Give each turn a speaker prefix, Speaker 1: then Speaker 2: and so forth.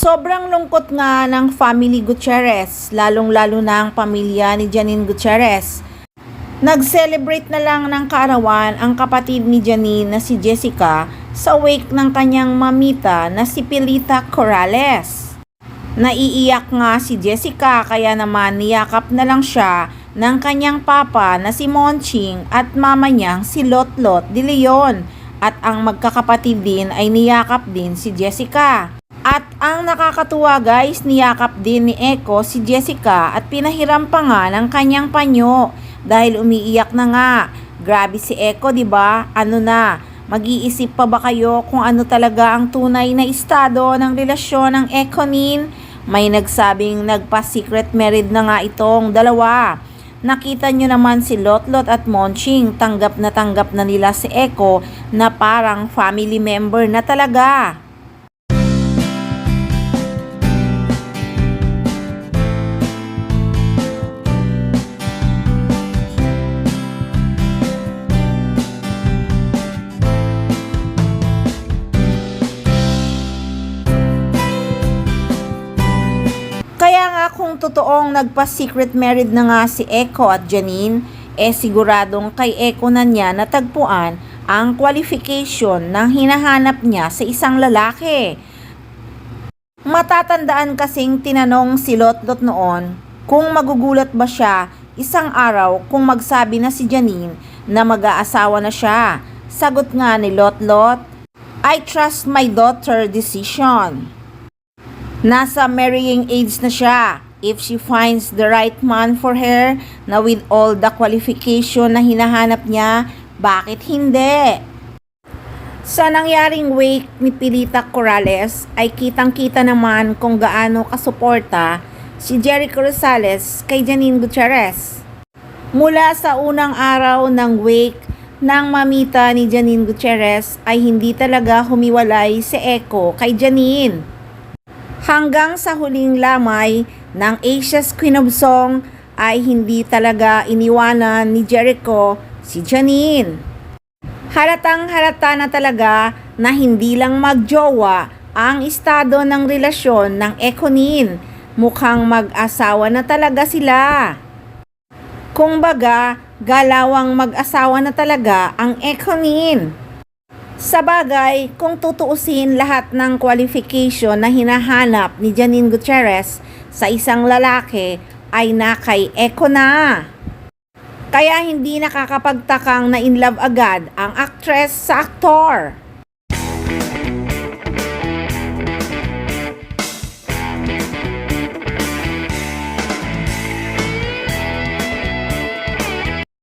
Speaker 1: Sobrang lungkot nga ng family Gutierrez, lalong-lalo na ang pamilya ni Janine Gutierrez. Nag-celebrate na lang ng kaarawan ang kapatid ni Janine na si Jessica sa wake ng kanyang mamita na si Pilita Corrales. Naiiyak nga si Jessica kaya naman niyakap na lang siya ng kanyang papa na si Monching at mama niyang si Lotlot de Leon, at ang magkakapatid din ay niyakap din si Jessica. At ang nakakatuwa guys, niyakap din ni Echo si Jessica at pinahiram pa nga ng kanyang panyo dahil umiiyak na nga. Grabe si Echo, 'di ba? Ano na, mag-iisip pa ba kayo kung ano talaga ang tunay na estado ng relasyon ng Echonin? May nagsabing nagpa-secret married na nga itong dalawa. Nakita nyo naman si Lotlot at Monching, tanggap na nila si Echo na parang family member na talaga. Kaya nga kung totoong nagpa-secret married na nga si Echo at Janine, siguradong kay Echo na niya natagpuan ang qualification ng hinahanap niya sa isang lalaki. Matatandaan kasing tinanong si Lotlot noon kung magugulat ba siya isang araw kung magsabi na si Janine na mag-aasawa na siya. Sagot nga ni Lotlot, "I trust my daughter decision. Nasa marrying age na siya. If she finds the right man for her na with all the qualification na hinahanap niya, bakit hindi?" Sa nangyaring wake ni Pilita Corrales ay kitang-kita naman kung gaano kasuporta si Jericho Rosales kay Janine Gutierrez. Mula sa unang araw ng wake ng mamita ni Janine Gutierrez ay hindi talaga humiwalay si Echo kay Janine. Hanggang sa huling lamay ng Asia's Queen of Song ay hindi talaga iniwanan ni Jericho si Janine. Halatang halata na talaga na hindi lang magjowa ang estado ng relasyon ng Echonin. Mukhang mag-asawa na talaga sila. Kumbaga, galawang mag-asawa na talaga ang Echonin. Sa bagay, kung tutuusin lahat ng qualification na hinahanap ni Janine Gutierrez sa isang lalaki ay na kay Echo na. Kaya hindi nakakapagtakang na in love agad ang actress sa aktor.